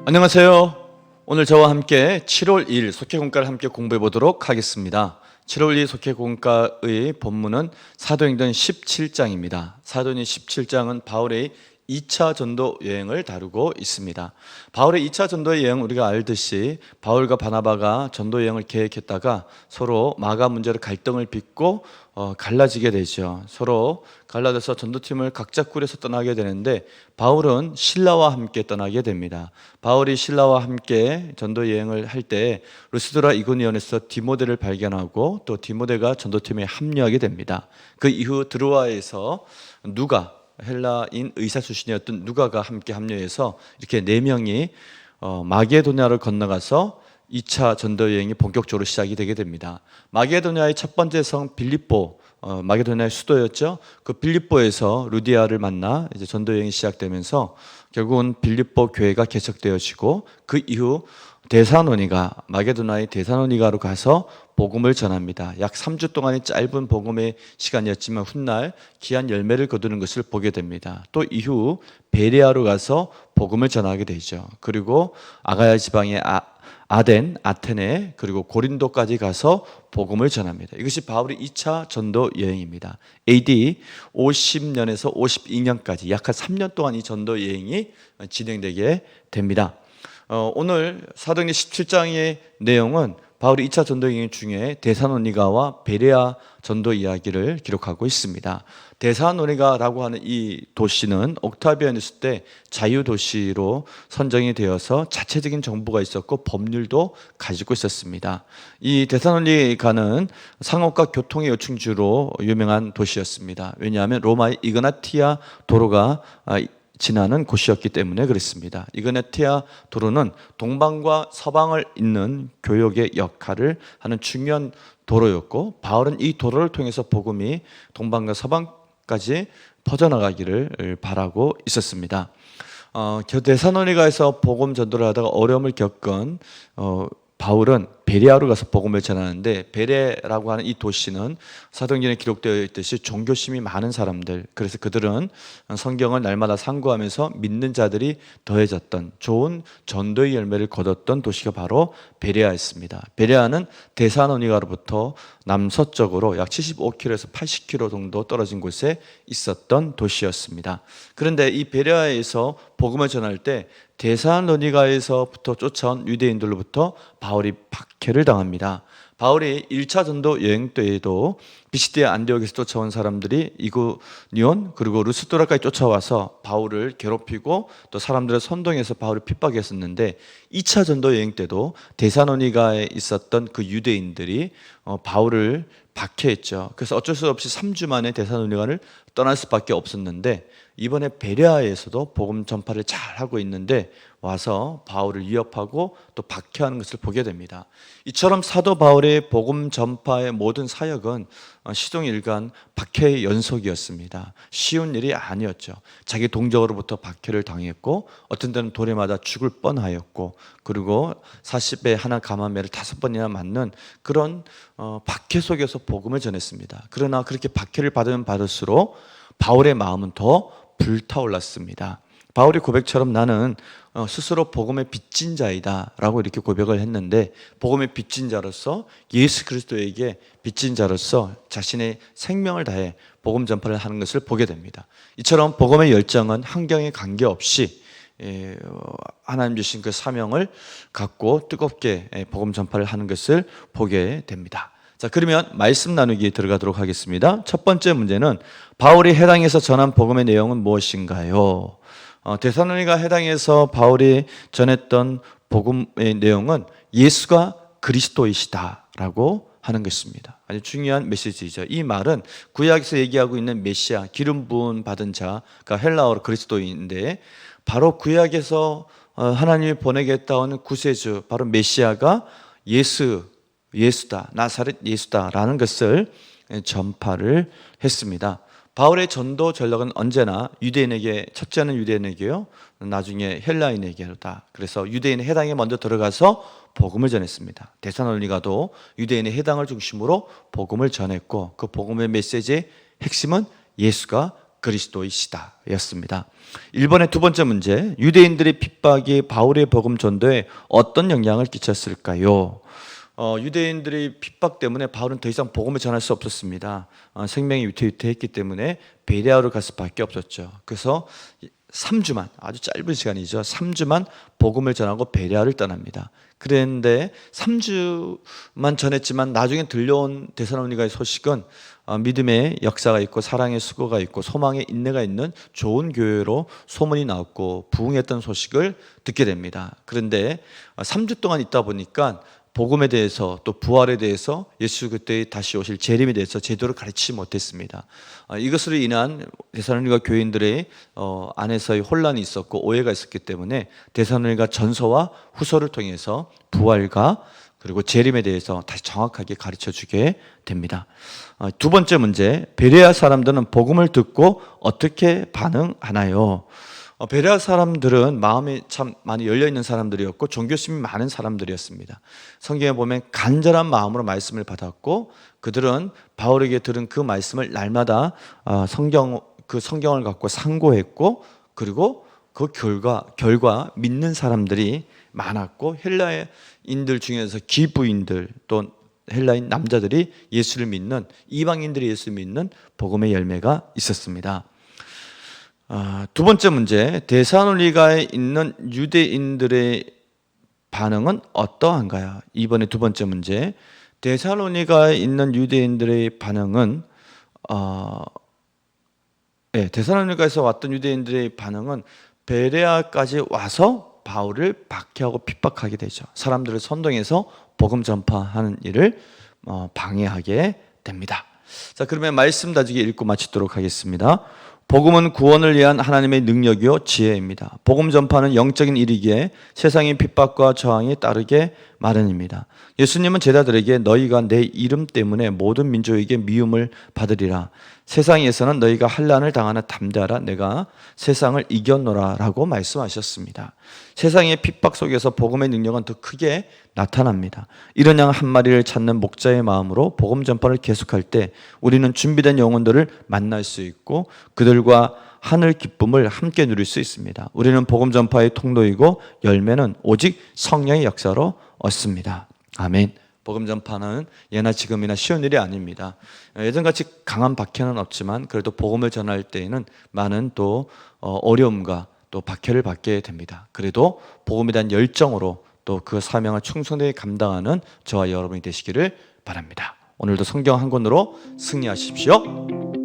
안녕하세요. 오늘 저와 함께 7월 2일 속회공과를 함께 공부해 보도록 하겠습니다. 7월 2일 속회공과의 본문은 사도행전 17장입니다. 사도행전 17장은 바울의 2차 전도 여행을 다루고 있습니다. 바울의 2차 전도 여행, 우리가 알듯이 바울과 바나바가 전도 여행을 계획했다가 서로 마가 문제로 갈등을 빚고 갈라지게 되죠. 서로 갈라져서 전도팀을 각자 꾸려서 떠나게 되는데 바울은 실라와 함께 떠나게 됩니다. 바울이 실라와 함께 전도 여행을 할 때 루스드라 이고니온에서 디모데를 발견하고 또 디모데가 전도팀에 합류하게 됩니다. 그 이후 드로아에서 누가, 헬라인 의사 출신이었던 누가가 함께 합류해서 이렇게 4명이 마게도냐를 건너가서 2차 전도 여행이 본격적으로 시작이 되게 됩니다. 마게도냐의 첫 번째 성 빌립보, 마게도냐의 수도였죠. 그 빌립보에서 루디아를 만나 이제 전도 여행이 시작되면서 결국은 빌립보 교회가 개척되어지고 그 이후 마게도냐의 데살로니가로 가서 복음을 전합니다. 약 3주 동안의 짧은 복음의 시간이었지만 훗날 귀한 열매를 거두는 것을 보게 됩니다. 또 이후 베레아로 가서 복음을 전하게 되죠. 그리고 아가야 지방의 아덴, 아테네, 그리고 고린도까지 가서 복음을 전합니다. 이것이 바울의 2차 전도 여행입니다. AD 50년에서 52년까지 약 한 3년 동안 이 전도 여행이 진행되게 됩니다. 오늘 사도행전 17장의 내용은 바울의 2차 전도 여행 중에 데살로니가와 베레아 전도 이야기를 기록하고 있습니다. 데살로니가라고 하는 이 도시는 옥타비아누스 때 자유도시로 선정이 되어서 자체적인 정부가 있었고 법률도 가지고 있었습니다. 이 데살로니가는 상업과 교통의 요충지로 유명한 도시였습니다. 왜냐하면 로마의 이그나티아 도로가 지나는 곳이었기 때문에 그렇습니다. 이그나티아 도로는 동방과 서방을 잇는 교역의 역할을 하는 중요한 도로였고 바울은 이 도로를 통해서 복음이 동방과 서방까지 퍼져나가기를 바라고 있었습니다. 데살로니가에서 복음 전도를 하다가 어려움을 겪은 바울은 베레아로 가서 복음을 전하는데 베레라고 하는 이 도시는 사도행전에 기록되어 있듯이 종교심이 많은 사람들, 그래서 그들은 성경을 날마다 상고하면서 믿는 자들이 더해졌던 좋은 전도의 열매를 거뒀던 도시가 바로 베레아였습니다. 베레아는 데살로니가로부터 남서쪽으로 약 75km에서 80km 정도 떨어진 곳에 있었던 도시였습니다. 그런데 이 베레아에서 복음을 전할 때 데살로니가에서부터 쫓아온 유대인들로부터 바울이 박해를 당합니다. 바울이 1차 전도 여행 때에도 비시디아 안디옥에서 쫓아온 사람들이 이고니온 그리고 루스드라까지 쫓아와서 바울을 괴롭히고 또 사람들을 선동해서 바울을 핍박했었는데 2차 전도 여행 때도 데살로니가에 있었던 그 유대인들이 바울을 박해했죠. 그래서 어쩔 수 없이 3주 만에 데살로니가를 떠날 수밖에 없었는데 이번에 베레아에서도 복음 전파를 잘 하고 있는데 와서 바울을 위협하고 또 박해하는 것을 보게 됩니다. 이처럼 사도 바울의 복음 전파의 모든 사역은 시종일관 박해의 연속이었습니다. 쉬운 일이 아니었죠. 자기 동족으로부터 박해를 당했고 어떤 때는 돌에 맞아 죽을 뻔하였고 그리고 40에 하나 감한 매를 5번이나 맞는 그런 박해 속에서 복음을 전했습니다. 그러나 그렇게 박해를 받으면 받을수록 바울의 마음은 더 불타올랐습니다. 바울의 고백처럼 나는 스스로 복음의 빚진 자이다 라고 이렇게 고백을 했는데 복음의 빚진 자로서 예수 그리스도에게 빚진 자로서 자신의 생명을 다해 복음 전파를 하는 것을 보게 됩니다. 이처럼 복음의 열정은 환경에 관계없이 하나님 주신 그 사명을 갖고 뜨겁게 복음 전파를 하는 것을 보게 됩니다. 자, 그러면 말씀 나누기에 들어가도록 하겠습니다. 첫 번째 문제는 바울이 해당에서 전한 복음의 내용은 무엇인가요? 데살로니가 해당에서 바울이 전했던 복음의 내용은 예수가 그리스도이시다라고 하는 것입니다. 아주 중요한 메시지죠. 이 말은 구약에서 얘기하고 있는 메시아, 기름 부음 받은 자가 헬라어로 그리스도인데 바로 구약에서 하나님이 보내겠다 하는 구세주, 바로 메시아가 예수다, 나사렛 예수다라는 것을 전파를 했습니다. 바울의 전도 전략은 언제나 유대인에게, 첫째는 유대인에게요, 나중에 헬라인에게로다. 그래서 유대인의 해당에 먼저 들어가서 복음을 전했습니다. 데살로니가도 유대인의 해당을 중심으로 복음을 전했고 그 복음의 메시지의 핵심은 예수가 그리스도이시다였습니다. 1번의 두 번째 문제, 유대인들의 핍박이 바울의 복음 전도에 어떤 영향을 끼쳤을까요? 유대인들의 핍박 때문에 바울은 더 이상 복음을 전할 수 없었습니다. 생명이 위태위태했기 때문에 베레아로 갈 수밖에 없었죠. 그래서 3주만, 아주 짧은 시간이죠. 3주만 복음을 전하고 베레아를 떠납니다. 그런데 3주만 전했지만 나중에 들려온 데살로니가의 소식은 믿음의 역사가 있고 사랑의 수고가 있고 소망의 인내가 있는 좋은 교회로 소문이 나왔고 부흥했던 소식을 듣게 됩니다. 그런데 3주 동안 있다 보니까 복음에 대해서 또 부활에 대해서 예수 그때 다시 오실 재림에 대해서 제대로 가르치지 못했습니다. 이것으로 인한 데살로니가 교인들의 안에서의 혼란이 있었고 오해가 있었기 때문에 데살로니가 전서와 후서를 통해서 부활과 그리고 재림에 대해서 다시 정확하게 가르쳐 주게 됩니다. 두 번째 문제, 베레아 사람들은 복음을 듣고 어떻게 반응하나요? 베레아 사람들은 마음이 참 많이 열려있는 사람들이었고 종교심이 많은 사람들이었습니다. 성경에 보면 간절한 마음으로 말씀을 받았고 그들은 바울에게 들은 그 말씀을 날마다 성경을 갖고 상고했고 그리고 그 결과 믿는 사람들이 많았고 헬라인들 중에서 기부인들 또 헬라인 남자들이 예수를 믿는 이방인들이 예수를 믿는 복음의 열매가 있었습니다. 두 번째 문제, 데살로니가에 있는 유대인들의 반응은 어떠한가요? 이번에 두 번째 문제, 데살로니가에 있는 유대인들의 반응은 데살로니가에서 왔던 유대인들의 반응은 베레아까지 와서 바울을 박해하고 핍박하게 되죠. 사람들을 선동해서 복음 전파하는 일을 방해하게 됩니다. 자, 그러면 말씀 다지기 읽고 마치도록 하겠습니다. 복음은 구원을 위한 하나님의 능력이요 지혜입니다. 복음 전파는 영적인 일이기에 세상의 핍박과 저항이 따르게 마련입니다. 예수님은 제자들에게 너희가 내 이름 때문에 모든 민족에게 미움을 받으리라. 세상에서는 너희가 환난을 당하나 담대하라. 내가 세상을 이겼노라 라고 말씀하셨습니다. 세상의 핍박 속에서 복음의 능력은 더 크게 나타납니다. 이런 양 한 마리를 찾는 목자의 마음으로 복음 전파를 계속할 때 우리는 준비된 영혼들을 만날 수 있고 그들과 하늘 기쁨을 함께 누릴 수 있습니다. 우리는 복음 전파의 통로이고 열매는 오직 성령의 역사로 얻습니다. 아멘. 복음 전파는 예나 지금이나 쉬운 일이 아닙니다. 예전같이 강한 박해는 없지만 그래도 복음을 전할 때에는 많은 또 어려움과 또 박해를 받게 됩니다. 그래도 복음에 대한 열정으로 또 그 사명을 충성되게 감당하는 저와 여러분이 되시기를 바랍니다. 오늘도 성경 한 권으로 승리하십시오.